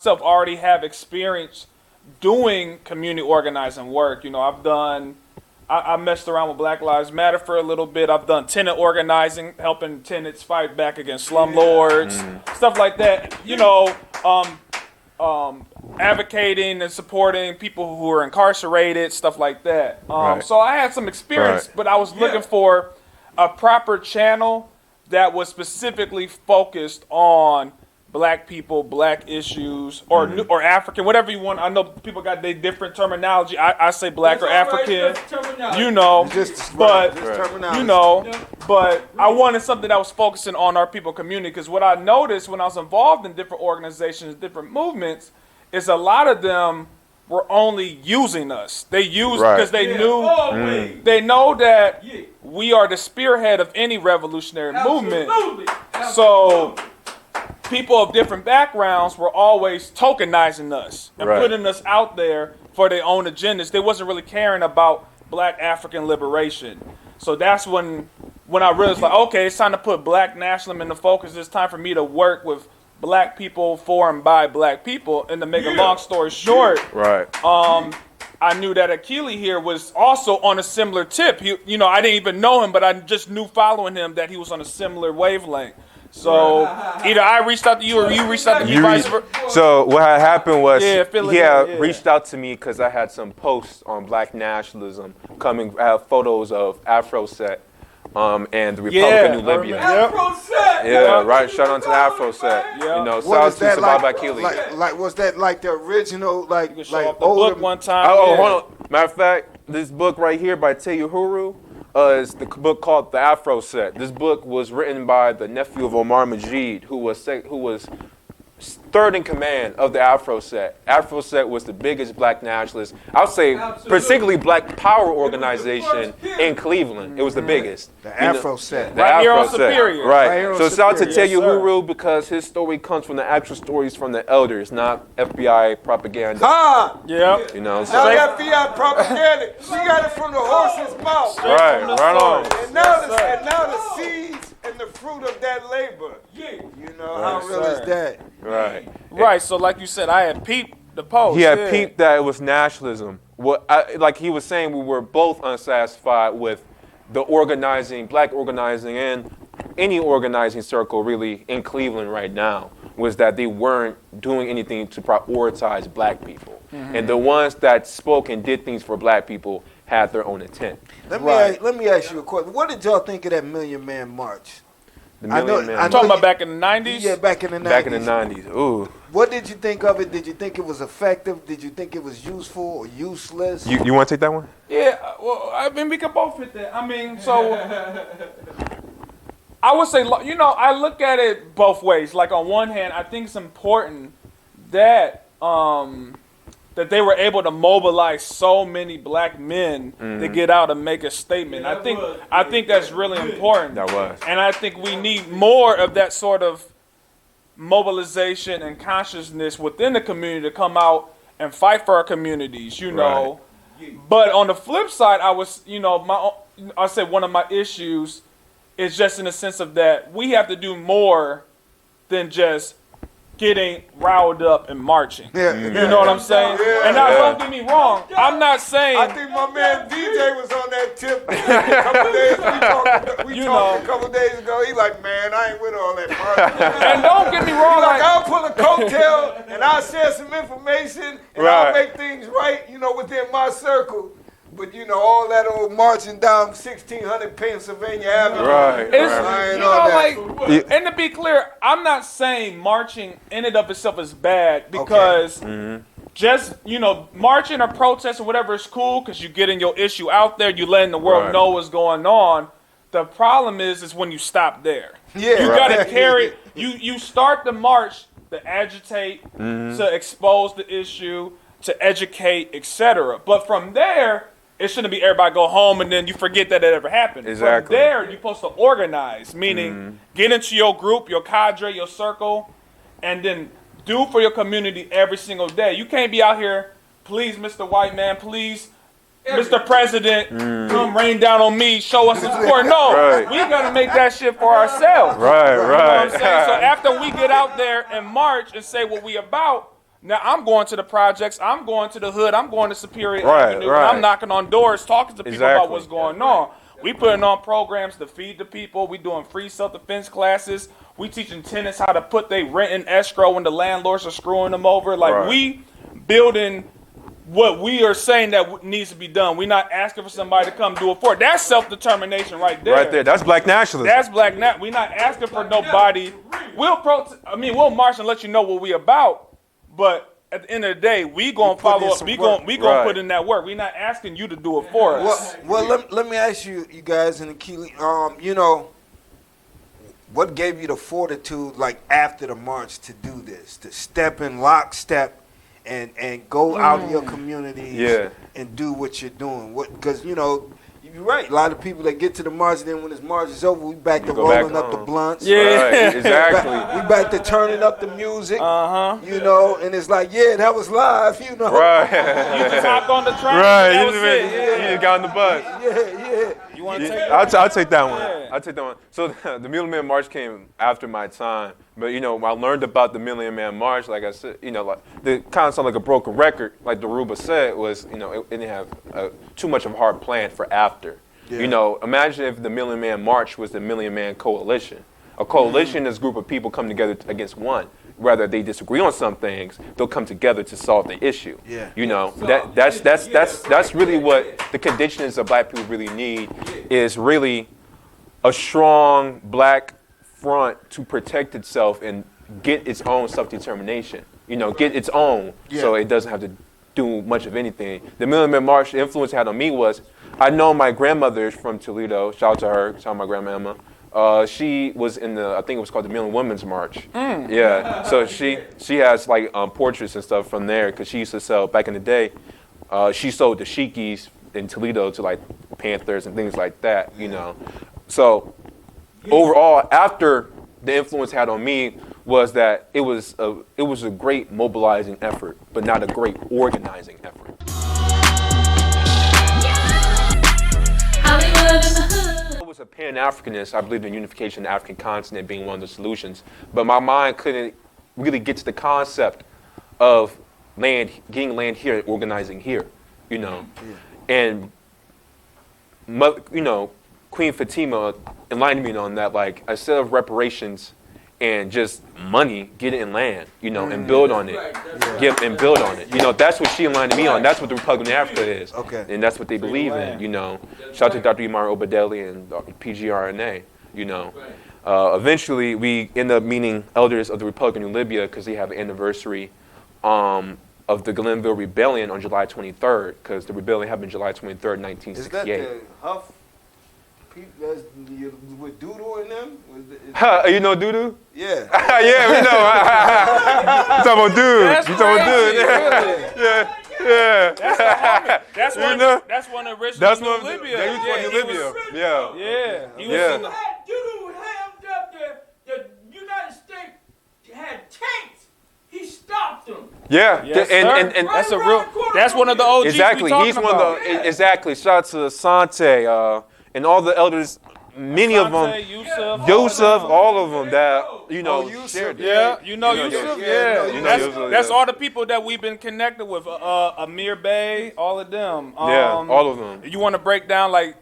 myself already have experience doing community organizing work. You know, I messed around with Black Lives Matter for a little bit. I've done tenant organizing, helping tenants fight back against slumlords, stuff like that. You know, advocating and supporting people who are incarcerated, stuff like that. So I had some experience, but I was looking for a proper channel that was specifically focused on Black people, Black issues, or African, whatever you want. I know people got their different terminology. I say Black or African, you know, but I wanted something that was focusing on our people community, because what I noticed when I was involved in different organizations, different movements, is a lot of them were only using us. They used because they knew they know that we are the spearhead of any revolutionary movement. So people of different backgrounds were always tokenizing us and putting us out there for their own agendas. They wasn't really caring about Black African liberation. So that's when I realized, like, okay, it's time to put Black nationalism in the focus. It's time for me to work with Black people for and by Black people. And to make a long story short, I knew that Akili here was also on a similar tip. He, you know, I didn't even know him, but I just knew following him that he was on a similar wavelength. So either I reached out to you or you reached out to me, vice versa. So what had happened was he had reached out to me because I had some posts on Black nationalism coming, photos of Afro-set and the Republic of New Libya. Afro-set! Right. Shout out to the Afro-set. You know, shout out to Sababa Akili. Like, was that like the original, like older older one time? Oh, hold on. Matter of fact, this book right here by Huru is the book called The Afro-set. This book was written by the nephew of Omar Majid, who was third in command of the Afro-set. Afro-set was the biggest Black nationalist, I'll say, particularly Black power organization in Cleveland. It was the biggest. The Afro-set. Right here on Superior. Right. So shout out to Huru because his story comes from the actual stories from the elders, not FBI propaganda. You know, so not FBI propaganda. She got it from the horse's mouth. Right on. And now the seeds and the fruit of that labor. You know, how real is that? Right. So like you said, I had peeped the post. He had peeped that it was nationalism. Like he was saying, we were both unsatisfied with the organizing, Black organizing, and any organizing circle really in Cleveland right now, was that they weren't doing anything to prioritize Black people. And the ones that spoke and did things for Black people had their own intent. Let me ask you a question. What did y'all think of that Million Man March? I'm talking about back in the 90s? Yeah, back in the 90s. Back in the 90s. Ooh. What did you think of it? Did you think it was effective? Did you think it was useful or useless? You want to take that one? Yeah, well, I mean, we can both fit that. I mean, so I would say, you know, I look at it both ways. Like, on one hand, I think it's important that that they were able to mobilize so many Black men to get out and make a statement. I think that's really important. That was. And I think we need more of that sort of mobilization and consciousness within the community to come out and fight for our communities, you know. But on the flip side, I was, you know, I said one of my issues is just in the sense of that we have to do more than just getting riled up and marching. You know what I'm saying? And now, don't get me wrong, I'm not saying... I think my man DJ was on that tip a couple days. We talked a couple days ago. He like, man, I ain't with all that marching. And don't get me wrong, like, I'll pull a coattail and I'll share some information and I'll make things right, you know, within my circle. But, you know, all that old marching down 1600 Pennsylvania Avenue. And to be clear, I'm not saying marching in and of itself is bad, because just, you know, marching or protesting or whatever is cool because you're getting your issue out there, you're letting the world know what's going on. The problem is when you stop there. You got to carry, you start the march to agitate, to expose the issue, to educate, etc. But from there, it shouldn't be everybody go home and then you forget that it ever happened. From there, you're supposed to organize, meaning get into your group, your cadre, your circle, and then do for your community every single day. You can't be out here, please, Mr. White Man, please, Mr. President, come rain down on me, show us some support. No, we got to make that shit for ourselves. You know what I'm saying? So after we get out there and march and say what we about, Now I'm going to the projects, I'm going to the hood, I'm going to Superior Right, Avenue, right. and I'm knocking on doors, talking to people about Exactly. what's going on. We putting on programs to feed the people. We doing free self-defense classes. We teaching tenants how to put their rent in escrow when the landlords are screwing them over. Like Right. we building what we are saying that needs to be done. We're not asking for somebody to come do it for it. That's self-determination right there. Right there. That's black nationalism. That's black. We're not asking for nobody. We'll march and let you know what we about. But at the end of the day, we gonna follow up. We gonna Right. put in that work. We're not asking you to do it for us. Well, let me ask you guys and Akili, you know, what gave you the fortitude, like after the march, to do this, to step in lockstep and go out in your communities and do what you're doing? Because you know, you're right. A lot of people that get to the march, then when this march is over, we back to rolling up the blunts. Yeah. Right, exactly. We back to turning up the music. Uh-huh. You know, and it's like, yeah, that was live. You know. Right. You just hopped on the train. Right. That You was just, it. you just got on the bus. Yeah. You want to take I'll that? take that one. Yeah. I'll take that one. So the Million Man March came after my time, but you know, when I learned about the Million Man March, like I said, you know, like the kind of sound like a broken record, like Dhoruba said, was, you know, it didn't have too much of a hard plan for after. Yeah. You know, imagine if the Million Man March was the Million Man Coalition. A coalition is a group of people come together against one. Whether they disagree on some things, they'll come together to solve the issue. Yeah. You know, that's really what the conditions of black people really need, is really a strong black front to protect itself and get its own self-determination. You know, get its own, so it doesn't have to do much of anything. The Million Man March, the influence it had on me was, I know my grandmother is from Toledo. Shout out to her. Shout out to my grandma Emma. She was in the, I think it was called the Million Women's March. Yeah, so she has like portraits and stuff from there, because she used to sell, back in the day, she sold the shikis in Toledo to like Panthers and things like that, you know. So overall, after the influence had on me was that it was a great mobilizing effort, but not a great organizing effort. I was a Pan-Africanist. I believed in unification of the African continent being one of the solutions, but my mind couldn't really get to the concept of getting land here and organizing here, you know. And, you know, Queen Fatima enlightened me on that, like, instead of reparations and just money, get it in land, you know, and build on it. And build on it. You know, that's what she enlightened me on. That's what the Republic of Africa is. Okay. And that's what they believe in, you know. Shout out to Dr. Umar Obadeli and PGRNA, you know. Eventually, we end up meeting elders of the Republic of New Libya, because they have an anniversary of the Glenville Rebellion on July 23rd, because the rebellion happened July 23rd, 1968. Is that the Huff people that's with Doodoo in them? You know Doodoo? Yeah. Yeah, we know. You talking about dude. You talking about dude. Yeah. That's one. You know? That's one of the original That's New one. Libya. That was he New Libya. Yeah. He was Yeah. in the. Doodoo hammed up the United States had tanks. He stopped them. Yeah. Yes, and sir. That's a real. That's one of the OGs. exactly. We talking He's one about. of the exactly. Shout out to Asante and all the elders. Many of them. Yusuf, all of them that, you know, shared. Yeah, you know Yusuf. Yeah, You know Yusuf, that's yeah. all the people that we've been connected with. Amir Bey, all of them. Yeah, all of them. You want to break down like,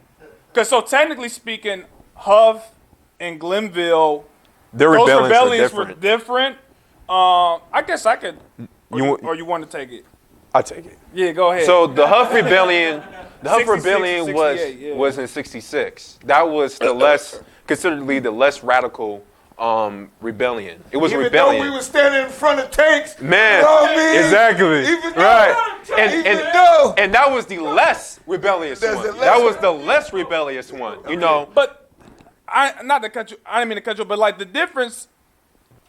because so technically speaking, Huff and Glenville, Their those rebellions were different. I guess I could. Or you want to take it? I take it. Yeah, go ahead. So the Huff Rebellion, 66, was 68, yeah. was in '66. That was consideredly the less radical rebellion. It was a Even rebellion. though we were standing in front of tanks, Man, you know what I mean? exactly. Even though, Right. and And that was the less rebellious That's one. the less- That was the less rebellious one. You know. But not to cut you. I didn't mean to cut you. But like the difference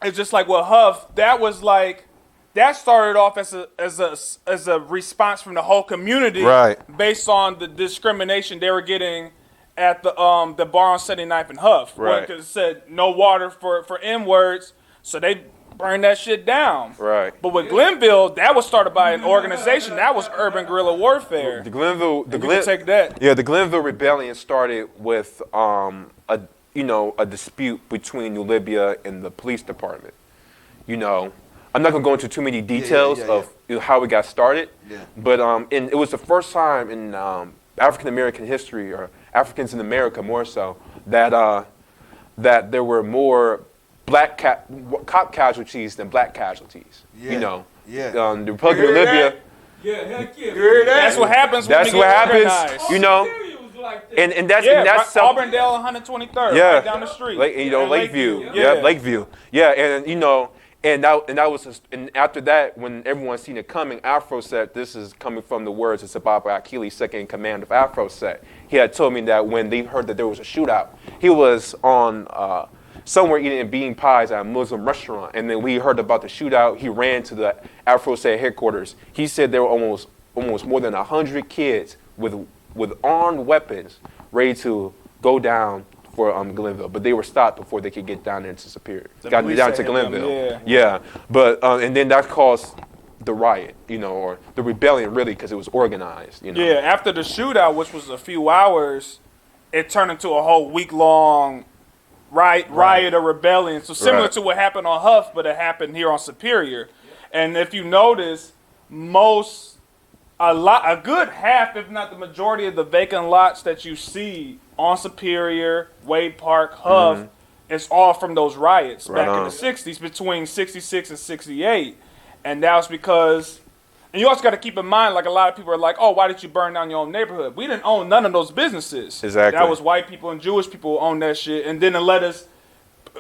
is just like with Huff. That was like that started off as a response from the whole community, Right. Based on the discrimination they were getting at the bar on 79th and Huff, Right. Because it said no water for N-words, so they burned that shit down. Right. But with Glenville, that was started by an organization. That was urban guerrilla warfare. The Glenville, You can take that. Yeah, the Glenville Rebellion started with a dispute between New Libya and the police department. You know, I'm not gonna go into too many details of how we got started. Yeah. But and it was the first time in African American history, or Africans in America more so, that that there were more black cop casualties than black casualties. Yeah. You know. Yeah. The Republic of Libya. Yeah, heck yeah. You heard that? That's what happens when That's we what get happens. organized. You know. Syria was like that. And that's Yeah, and that's right, Auburndale 123rd, Yeah. right down the street. Lakeview. Yeah. Lakeview. Yeah, and you know, and that was just, and after that, when everyone seen it coming, Afro-set. This is coming from the words of Sababa Akili, second in command of Afro-set. He had told me that when they heard that there was a shootout, he was on somewhere eating bean pies at a Muslim restaurant, and then we heard about the shootout. He ran to the Afro-set headquarters. He said there were almost more than 100 kids with armed weapons ready to go down for Glenville, but they were stopped before they could get down into Superior. Got down to Glenville. Yeah. But and then that caused the riot, you know, or the rebellion, really, because it was organized. You know. Yeah, after the shootout, which was a few hours, it turned into a whole week-long riot or rebellion. So similar to what happened on Huff, but it happened here on Superior. And if you notice, a good half, if not the majority of the vacant lots that you see on Superior, Wade Park, Huff, it's all from those riots back in the 60s, between 66 and 68. And that was because, and you also got to keep in mind, like a lot of people are like, oh, why did you burn down your own neighborhood? We didn't own none of those businesses. Exactly. That was white people and Jewish people who owned that shit, and didn't let us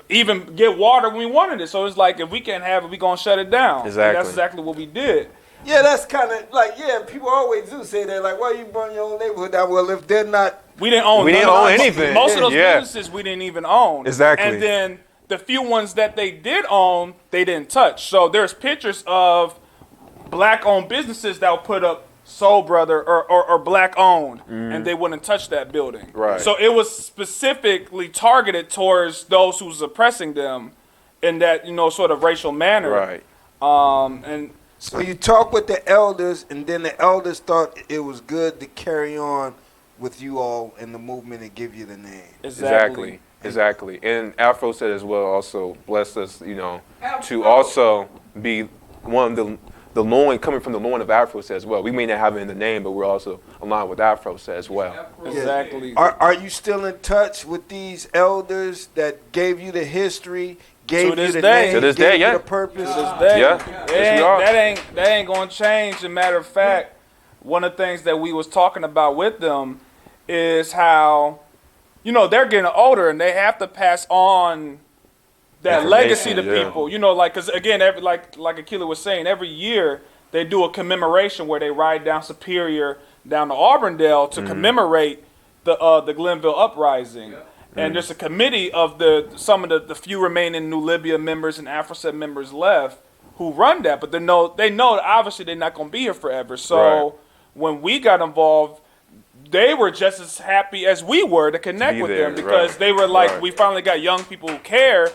even get water when we wanted it. So it's like, if we can't have it, we gonna shut it down. Exactly. And that's exactly what we did. Yeah, that's kind of like, people always do say that, like, why you burn your own neighborhood down? Well, if they're not... We didn't own anything. Most of those businesses we didn't even own. Exactly. And then the few ones that they did own, they didn't touch. So there's pictures of black-owned businesses that would put up Soul Brother or black-owned, and they wouldn't touch that building. Right. So it was specifically targeted towards those who's oppressing them in that, sort of racial manner. Right. And So you talk with the elders, and then the elders thought it was good to carry on with you all in the movement and give you the name. exactly. And Afro-set as well also blessed us, to also be one of the loin, coming from the loin of Afro-set as well. We may not have it in the name, but we're also aligned with Afro-set as well. Exactly. Are you still in touch with these elders that gave you the history, gave you the name, to this day, gave yeah. you the purpose? Yes, we are. That ain't gonna change. As a matter of fact, one of the things that we was talking about with them is how, they're getting older and they have to pass on that legacy to people. Because again, like Akili was saying, every year they do a commemoration where they ride down Superior, down to Auburndale to commemorate the Glenville uprising. And there's a committee of some of the few remaining New Libya members and Afro-set members left who run that, but they know that obviously they're not going to be here forever. So when we got involved, they were just as happy as we were to connect with them, because they were like, we finally got young people who care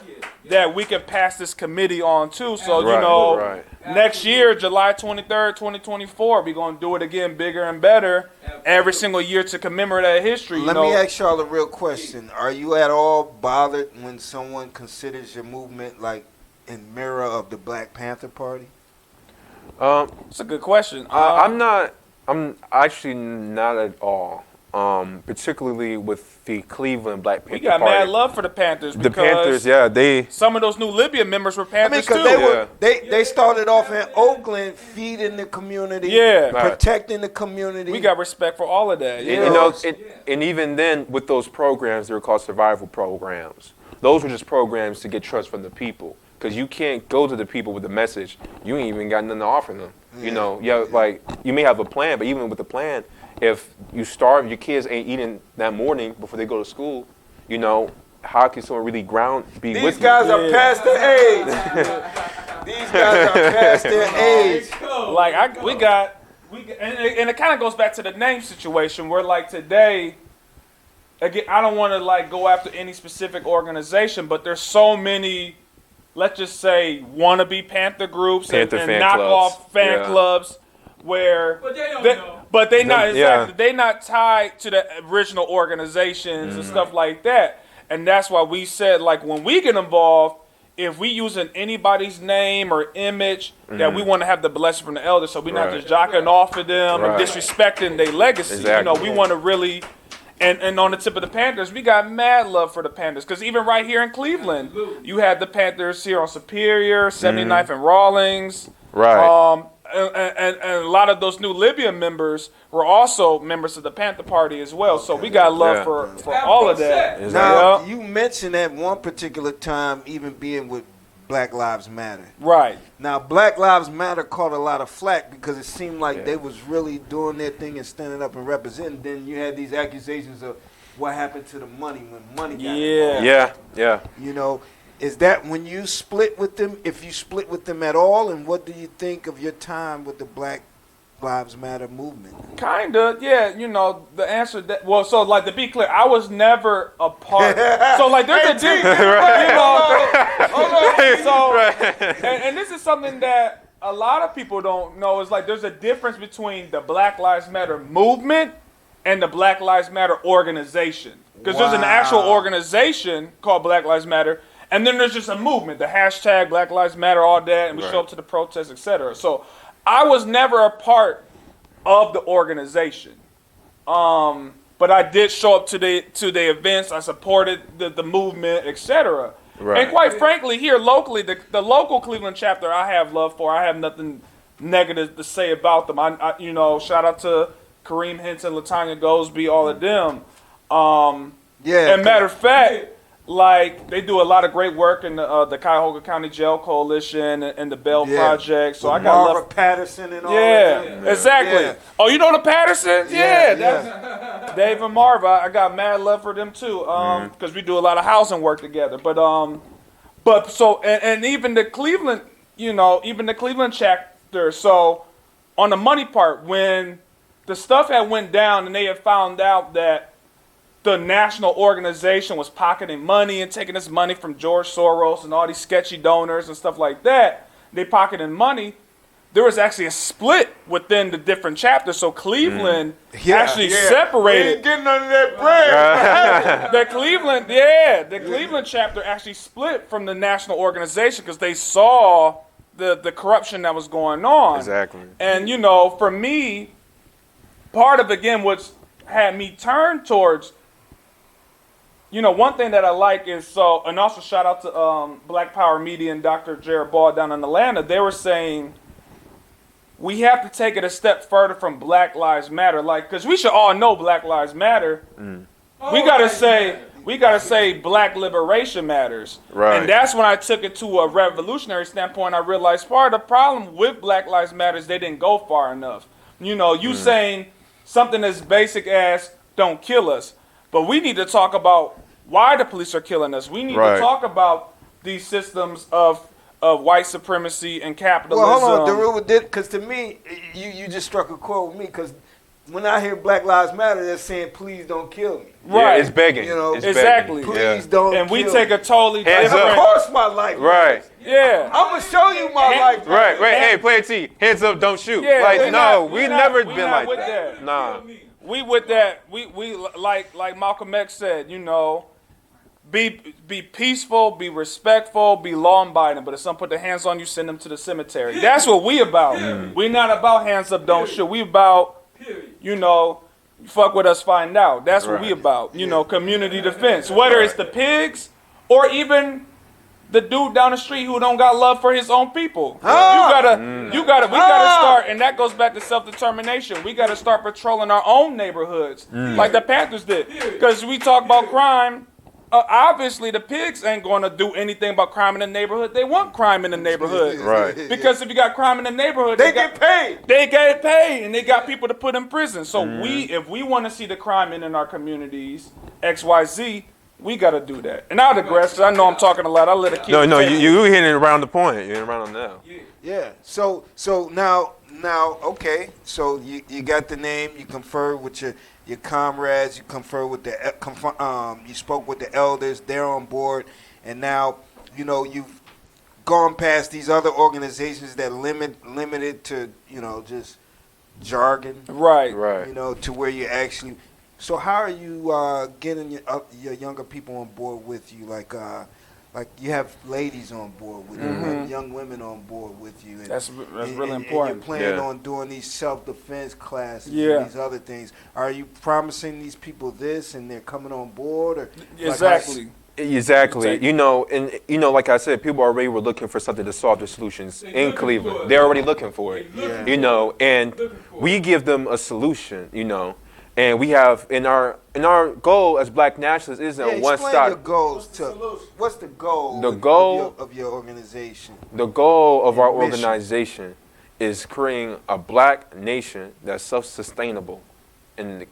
that we can pass this committee on too. So, next year, July 23rd, 2024, we're going to do it again bigger and better every single year to commemorate that history. Let me ask y'all a real question. Are you at all bothered when someone considers your movement like in mirror of the Black Panther Party? It's a good question. I'm actually not at all. Particularly with the Cleveland Black Panther We got Party. mad love for the Panthers. The Panthers, they. Some of those New Libya members were Panthers too. They started off in Oakland, feeding the community, protecting the community. We got respect for all of that. And even then, with those programs, they were called survival programs. Those were just programs to get trust from the people, because you can't go to the people with a message. You ain't even got nothing to offer them. Like you may have a plan, but even with the plan, if you starve, your kids ain't eating that morning before they go to school, how can someone really be with you? These guys are past their age. These guys are past their age. And it kind of goes back to the name situation where, like, today, again, I don't want to go after any specific organization, but there's so many, let's just say, wannabe Panther groups and knockoff fan clubs where But they don't know. But they not they not tied to the original organizations and stuff like that. And that's why we said, when we get involved, if we using anybody's name or image, that we want to have the blessing from the elders, so we're not just jocking off of them and disrespecting their legacy. Exactly. You know, we want to really, and on the tip of the Panthers, we got mad love for the Panthers, because even right here in Cleveland, you had the Panthers here on Superior, 79th and Rawlings. Right. And a lot of those new Libya members were also members of the Panther Party as well. So we got love for all of that. Now, you mentioned at one particular time even being with Black Lives Matter. Right. Now, Black Lives Matter caught a lot of flack because it seemed like they was really doing their thing and standing up and representing. Then you had these accusations of what happened to the money when money got involved. Yeah. You know, is that when you split with them, if you split with them at all, and what do you think of your time with the Black Lives Matter movement? Kinda, yeah. You know, the answer that, well, so like to be clear, I was never a part. So like there's a difference, you know. So and this is something that a lot of people don't know, is like there's a difference between the Black Lives Matter movement and the Black Lives Matter organization. Because there's an actual organization called Black Lives Matter. And then there's just a movement, the hashtag Black Lives Matter, all that, and we show up to the protests, etc. So I was never a part of the organization, but I did show up to the events. I supported the movement, etc. Right. And quite frankly, here locally, the local Cleveland chapter, I have love for. I have nothing negative to say about them. I you know, shout out to Kareem Hinton, Latanya Goldsby, all of them. And matter of fact, like, they do a lot of great work in the Cuyahoga County Jail Coalition and the Bell Project. So with I got Marva Patterson and all that. Yeah, exactly. Yeah. Oh, you know the Pattersons? Yeah, that's Dave and Marva. I got mad love for them too, because we do a lot of housing work together. But so and even the Cleveland, you know, even the Cleveland chapter. So on the money part, when the stuff had went down and they had found out that the national organization was pocketing money and taking this money from George Soros and all these sketchy donors and stuff like that, they pocketing money. There was actually a split within the different chapters. So Cleveland actually separated. We ain't getting none of that bread. The Cleveland chapter actually split from the national organization because they saw the corruption that was going on. Exactly. And, you know, for me, part of, again, what had me turn towards, you know, one thing that I like is, and also shout out to Black Power Media and Dr. Jared Ball down in Atlanta. They were saying we have to take it a step further from Black Lives Matter, like, because we should all know Black Lives Matter. We gotta say Black liberation matters. Right. And that's when I took it to a revolutionary standpoint. I realized part of the problem with Black Lives Matter is they didn't go far enough. You know, you saying something as basic as don't kill us. But we need to talk about why the police are killing us. We need to talk about these systems of white supremacy and capitalism. Well, hold on, Dhoruba did, because to me, you just struck a chord with me, because when I hear Black Lives Matter, they're saying, please don't kill me. Right. Yeah, it's begging. You know, it's exactly. Begging. Please don't and kill we take a totally Hands different... up. Of course my life matters. Yeah. I'm going to show you my life. Right. Hey, play a T. Hands up, don't shoot. Yeah, we've never been like that. Nah. We with that. We like Malcolm X said, you know, be peaceful, be respectful, be law-abiding. But if someone put their hands on you, send them to the cemetery. That's what we about. We not about hands up, don't shoot. We about, you know, fuck with us, find out. That's what we about. You know, community defense. Whether it's the pigs or even the dude down the street who don't got love for his own people. We gotta start, and that goes back to self-determination. We gotta start patrolling our own neighborhoods, like the Panthers did. Because we talk about crime, obviously the pigs ain't gonna do anything about crime in the neighborhood. They want crime in the neighborhood. Right. Because if you got crime in the neighborhood, they get paid. They get paid, and they got people to put in prison. So if we want to see the crime in our communities, XYZ, we got to do that. And I'll digress. I know I'm talking a lot. I'll let it keep. No, you hitting it around the point. You're hitting around on now. Yeah. So now, okay. So you got the name. You confer with your comrades. You confer with you spoke with the elders. They're on board. And now, you know, you've gone past these other organizations that limited to, you know, just jargon. Right. You know, to where you actually. So how are you getting your younger people on board with you? Like, like you have ladies on board with you, you have young women on board with you. And, that's really important. And you're planning on doing these self-defense classes Yeah. and these other things. Are you promising these people this and they're coming on board? Or Exactly. Exactly. You know, and you know, like I said, people already were looking for something to solve their solutions in Cleveland. They're already looking for it. Yeah. You know, and we give them a solution, you know. And we have in our goal as Black nationalists isn't a one explain stop. your goals to what's the goal? The goal of your organization. The goal of our mission. organization is creating a Black nation that's self-sustainable and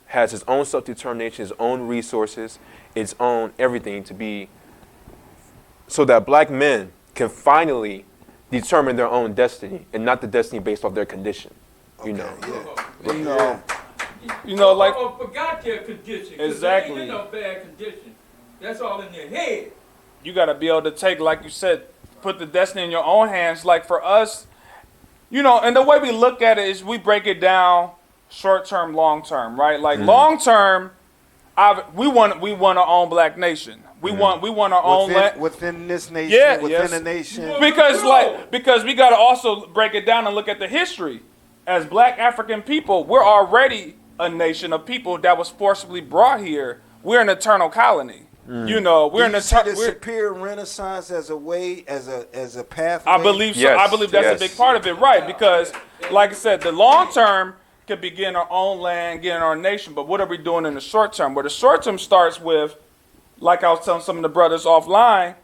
has its own self-determination, its own resources, its own everything to be, so that Black men can finally determine their own destiny and not the destiny based off their condition. You know. Yeah. You know, like forgot their condition. Exactly. They ain't in no bad condition. That's all in their head. you got to be able to take, like you said, put the destiny in your own hands. Like for us, you know, and the way we look at it is we break it down short term, long term, right? Like long term, we want our own Black nation. We want our own land within this nation, within the nation. Because we got to also break it down and look at the history. As Black African people, we're already a nation of people that was forcibly brought here. We're an eternal colony. You know, we're Do you see the superior renaissance as a way, as a pathway? I believe so. Yes, I believe that's a big part of it, right? Because, like I said, the long term could be getting our own land, getting our nation. But what are we doing in the short term? Well, the short term starts with, like I was telling some of the brothers offline,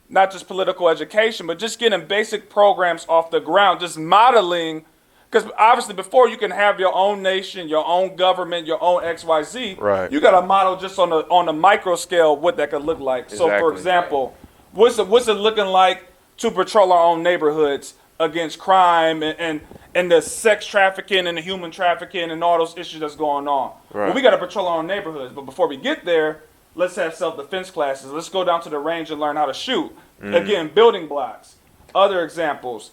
not just political education, but just getting basic programs off the ground, just modeling. Because obviously before you can have your own nation, your own government, your own XYZ, right, you got to model just on a micro scale what that could look like. Exactly. So for example, what's it looking like to patrol our own neighborhoods against crime and the sex trafficking and the human trafficking and all those issues that's going on? Right. Well, we got to patrol our own neighborhoods. But before we get there, let's have self-defense classes. Let's go down to the range and learn how to shoot. Again, building blocks. Other examples.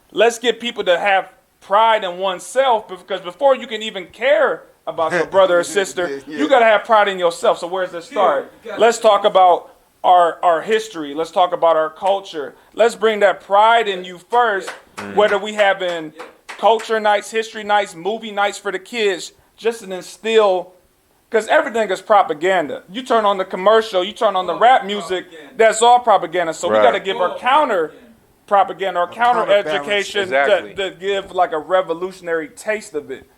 Let's get people to have pride in oneself, because before you can even care about your brother or sister, you got to have pride in yourself. So where's this start? Let's talk about our history. Let's talk about our culture. Let's bring that pride in you first, whether we having culture nights, history nights, movie nights for the kids, just to instill, because everything is propaganda. You turn on the commercial, you turn on the rap music, that's all propaganda. So we got to give our counter propaganda or counter education to give like a revolutionary taste of it.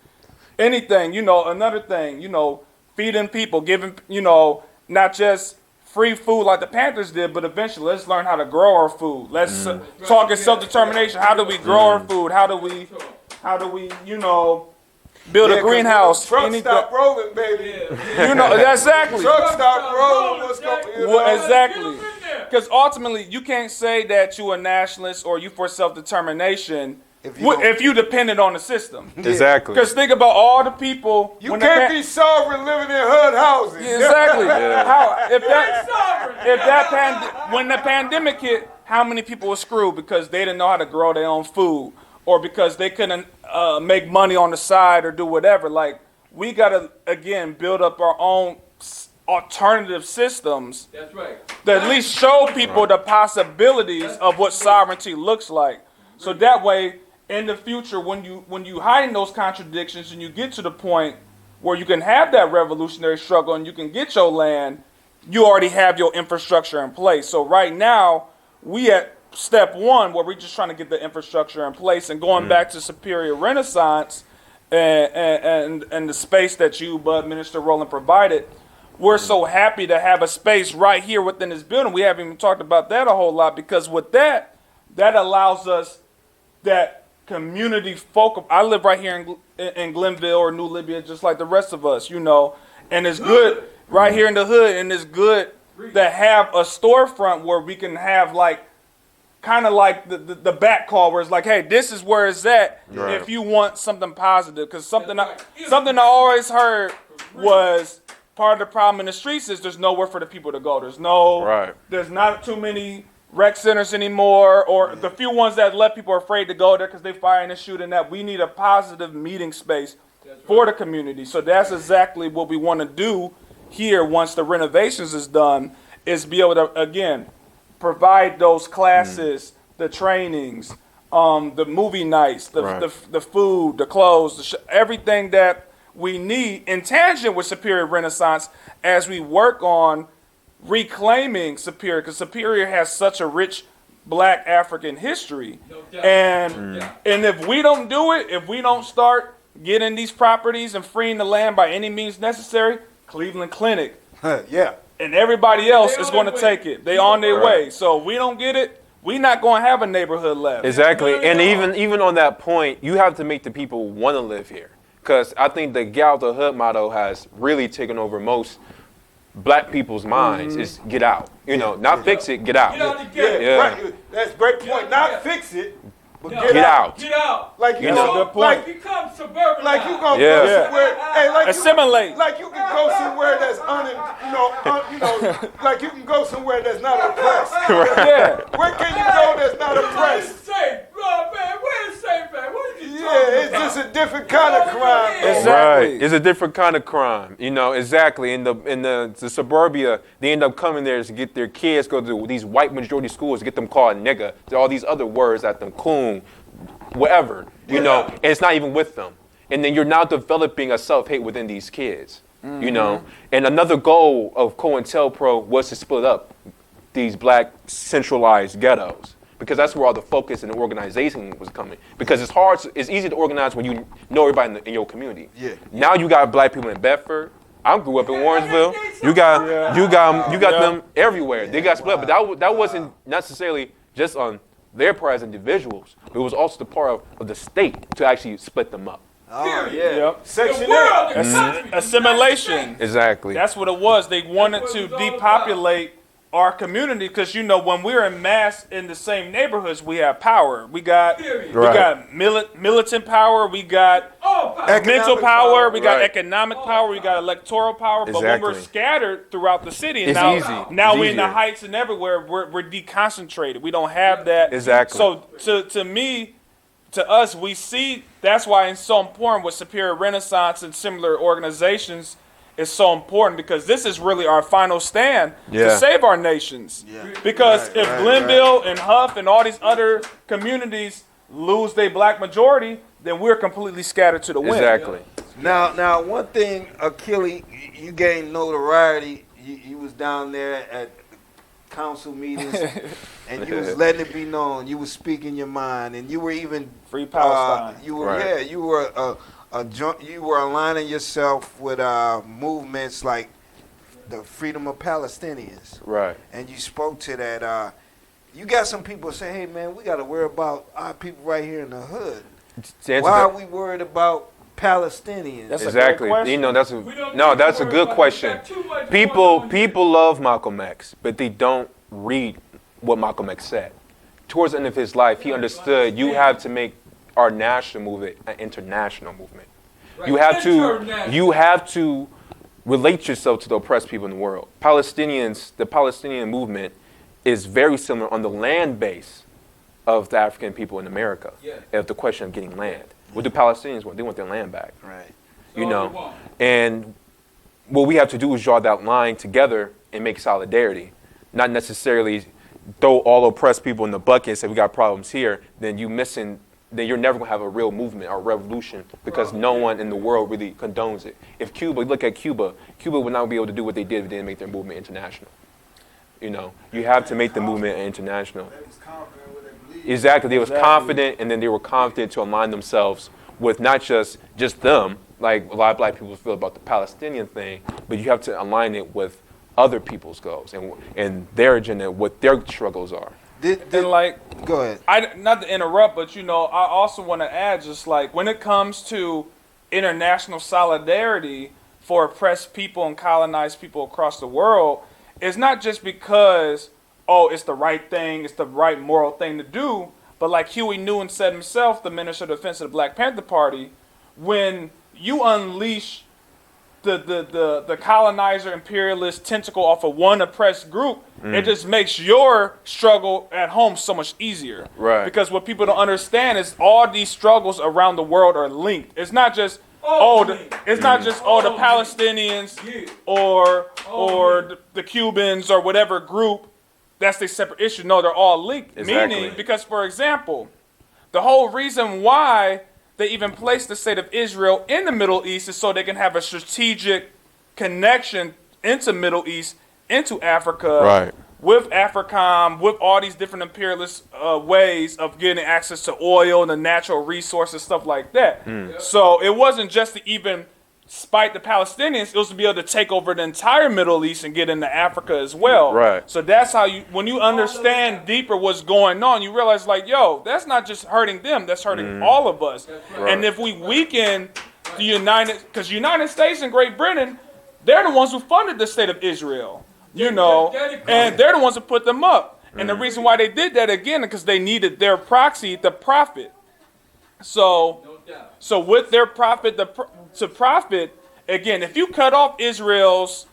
Anything, you know, another thing, you know, feeding people, giving, you know, not just free food like the Panthers did, but eventually let's learn how to grow our food. Let's talk in self-determination. How do we grow our food? How do we, you know, build a greenhouse? Truck stop rolling, baby. You know, exactly. Truck stop rolling. What's going on? Well, exactly. Because ultimately, you can't say that you a nationalist or you for self-determination if you dependent on the system. Exactly. Because think about all the people. You can't be sovereign living in HUD houses. Exactly. When the pandemic hit, how many people were screwed because they didn't know how to grow their own food, or because they couldn't make money on the side or do whatever? Like, we got to, again, build up our own alternative systems. That's right. That at least show people the possibilities of what sovereignty looks like. So that way, in the future, when you hide those contradictions and you get to the point where you can have that revolutionary struggle and you can get your land, you already have your infrastructure in place. So right now, we at step one, where we're just trying to get the infrastructure in place, and going back to superior renaissance and the space that you, Bud, Minister Rowland, provided. We're so happy to have a space right here within this building. We haven't even talked about that a whole lot, because with that allows us that community focal. I live right here in Glenville or New Libya, just like the rest of us, you know, and it's good right here in the hood, and it's good to have a storefront where we can have like, kind of like the back call where it's like, hey, this is where it's at if you want something positive. Because something I always heard was, part of the problem in the streets is there's nowhere for the people to go. There's not too many rec centers anymore, or the few ones that let people are afraid to go there because they firing and shooting that. We need a positive meeting space for the community. So that's exactly what we want to do here once the renovations is done. is be able to, again, provide those classes, the trainings, the movie nights, the food, the clothes, everything that we need in tangent with Superior Renaissance as we work on reclaiming Superior, because Superior has such a rich Black African history. And if we don't do it, if we don't start getting these properties and freeing the land by any means necessary, Cleveland Clinic and everybody else is going to take it. They on their way. So if we don't get it, we not going to have a neighborhood left. Exactly. And even on that point, you have to make the people want to live here. Because I think the Get Out the Hood motto has really taken over most Black people's minds is get out. You know, not fix it, get out. Right. That's a great point. Not fix it, but get out. Get out. Like That's a good point. like Become suburban. like you gonna go somewhere. Hey, like assimilate. Like you can go somewhere that's like you can go somewhere that's not oppressed. Where can you go that's not oppressed? Safe, bro, man. Where's safe, man? What are you talking It's about? just a different kind of crime. Exactly. Right. It's a different kind of crime. You know, exactly. In the suburbia, they end up coming there to get their kids go to these white majority schools to get them called nigga. There are all these other words at them, coon, whatever. You know, and it's not even with them. And then you're now developing a self-hate within these kids. You know, and another goal of COINTELPRO was to split up these Black centralized ghettos, because that's where all the focus and the organization was coming. Because it's easy to organize when you know everybody in your community. Now you got Black people in Bedford. I grew up in Warrensville. You got them everywhere. They got split up, but that wasn't necessarily just on their part as individuals. It was also the part of the state to actually split them up. Section Assimilation. Exactly. That's what it was. They wanted to depopulate our community because, you know, when we're in mass in the same neighborhoods, we have power. We got militant power. We got mental power. We got economic power. We got electoral power. But when we're scattered throughout the city, and now we're in the heights and everywhere, we're deconcentrated. We don't have that. Exactly. So to us, we see that's why it's so important with Superior Renaissance and similar organizations. Is so important because this is really our final stand to save our nations. Because if Glenville and Huff and all these other communities lose their Black majority, then we're completely scattered to the wind. Exactly. Now, one thing, Akili, you gained notoriety. You was down there at council meetings, and you was letting it be known. You was speaking your mind, and you were even Free Palestine. You were you were aligning yourself with movements like the Freedom of Palestinians. Right. And you spoke to that. You got some people say, hey, man, we got to worry about our people right here in the hood. Why are we worried about Palestinians? That's exactly. A good question. You know, that's a good question. People love Malcolm X, but they don't read what Malcolm X said. Towards the end of his life, he understood you have to make our national movement an international movement. Right. You have to relate yourself to the oppressed people in the world. The Palestinian movement is very similar on the land base of the African people in America. Of the question of getting land. What do Palestinians want? They want their land back. Right. You know, and what we have to do is draw that line together and make solidarity, not necessarily throw all oppressed people in the bucket and say we got problems here. Then you're never going to have a real movement or revolution because no one in the world really condones it. If look at Cuba would not be able to do what they did if they didn't make their movement international. You know, you have to make the movement international. They was confident with their beliefs. Exactly, they was confident, and then they were confident to align themselves with not just them, like a lot of Black people feel about the Palestinian thing, but you have to align it with other people's goals and their agenda, what their struggles are. Go ahead. Not to interrupt, but you know, I also want to add, just like when it comes to international solidarity for oppressed people and colonized people across the world, it's not just because it's the right thing, it's the right moral thing to do, but like Huey Newton said himself, the Minister of Defense of the Black Panther Party, when you unleash the colonizer imperialist tentacle off of one oppressed group, it just makes your struggle at home so much easier. Right. Because what people don't understand is all these struggles around the world are linked. It's not just It's not just the Palestinians or the Cubans or whatever group. That's their separate issue. No, they're all linked. Exactly. Meaning, because for example, the whole reason why they even placed the state of Israel in the Middle East is so they can have a strategic connection into Middle East, into Africa, Right. with AFRICOM, with all these different imperialist ways of getting access to oil and the natural resources, stuff like that. So it wasn't just to even spite the Palestinians, it was to be able to take over the entire Middle East and get into Africa as well. Right. So that's how when you understand deeper what's going on, you realize like, yo, that's not just hurting them, that's hurting all of us. Right. And if we weaken the because United States and Great Britain, they're the ones who funded the state of Israel, and they're the ones who put them up. And the reason why they did that again, because they needed their proxy, the prophet. So with their prophet, to profit, again, if you cut off Israel's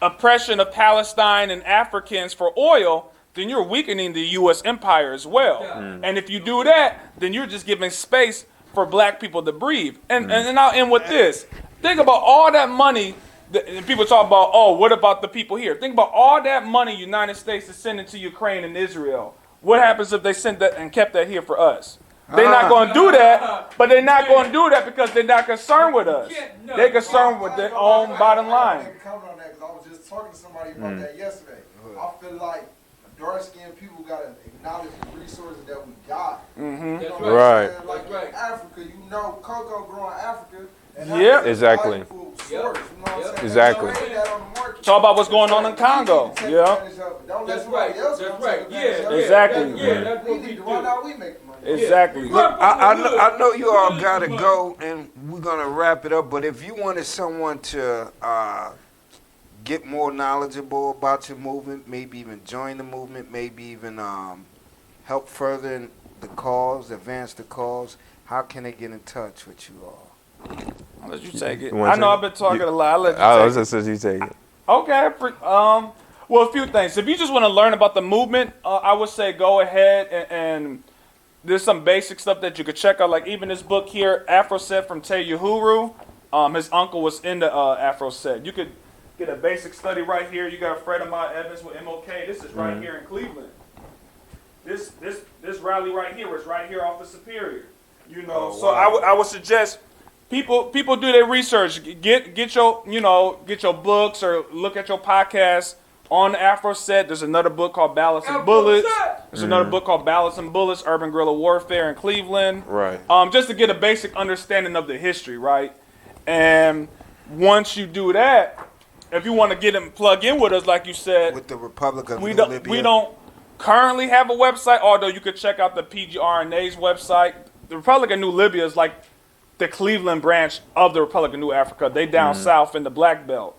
oppression of Palestine and Africans for oil, then you're weakening the U.S. empire as well. And if you do that, then you're just giving space for black people to breathe. And I'll end with this. Think about all that money. And people talk about, what about the people here? Think about all that money United States is sending to Ukraine and Israel. What happens if they sent that and kept that here for us? They're not going to do that, but they're not going to do that because they're not concerned with us. They're concerned with their own bottom line. I can comment on that because I was just talking to somebody about that yesterday. I feel like dark-skinned people got to acknowledge the resources that we got. That's Right. Like in Africa, cocoa growing in Africa. Yep. Exactly. Exactly. Talk about what's going on in Congo. Yeah. That's right. That's right. Exactly. We need to run out, we make money. Exactly. Look, I know you all got to go, and we're going to wrap it up. But if you wanted someone to get more knowledgeable about your movement, maybe even join the movement, maybe even help further the cause, advance the cause, how can they get in touch with you all? I'll let you take it. You wanna I know take I've been talking a lot. I'll let you I take was it. just said you take it. Okay. Well, a few things. If you just want to learn about the movement, I would say go ahead and there's some basic stuff that you could check out. Like even this book here, Afro-set from Huru. His uncle was in the Afro-set. You could get a basic study right here. You got Fred Ahmad Evans with MOK. This is right here in Cleveland. This rally right here is right here off of Superior. So I would suggest people do their research. Get your books or look at your podcasts on the Afro-set. There's another book called Ballots and Bullets. There's another book called Ballots and Bullets: Urban Guerrilla Warfare in Cleveland. Right. Just to get a basic understanding of the history, right? And once you do that, if you want to get and plug in with us, like you said, With the Republic of we New don't Libya. we don't currently have a website, although you could check out the PGRNA's website. The Republic of New Libya is like the Cleveland branch of the Republic of New Africa. They down south in the Black Belt.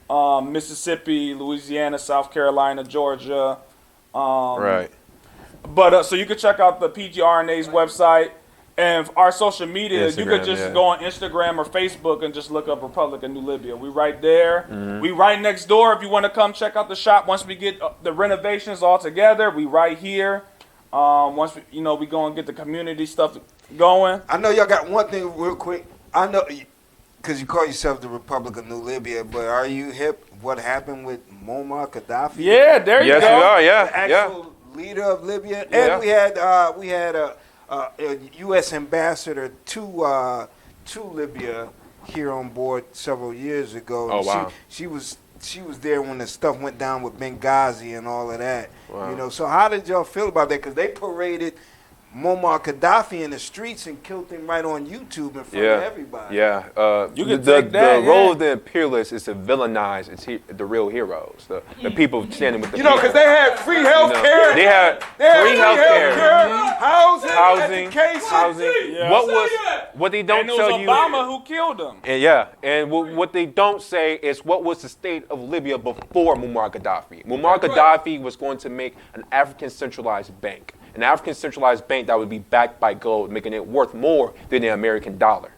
Mississippi, Louisiana, South Carolina, Georgia. Right. But so you can check out the PGRNA's website. And our social media, you could Instagram, just yeah. go on Instagram or Facebook and just look up Republic of New Libya. We right there. We right next door. If you want to come check out the shop, once we get the renovations all together, we right here. Once we go and get the community stuff going. I know y'all got one thing real quick. I know, because you call yourself the Republic of New Libya, but are you hip what happened with Muammar Gaddafi? Yeah, there you Yes, go. we are. Yeah. The actual leader of Libya. Yeah. And we had a U.S. ambassador to Libya here on board several years ago. Oh, And wow. She was there when the stuff went down with Benghazi and all of that. Wow. So how did y'all feel about that? Because they paraded Muammar Gaddafi in the streets and killed him right on YouTube in front of everybody. Yeah. You can the take that, role yeah. of the imperialists is to villainize the real heroes, the people standing with the Because they had free health care. They had free health care, housing, housing. Yeah. What they don't And it was tell you? Obama who killed him. And what they don't say is what was the state of Libya before Muammar Gaddafi. Muammar Gaddafi was going to make an African centralized bank. An African centralized bank that would be backed by gold, making it worth more than the American dollar.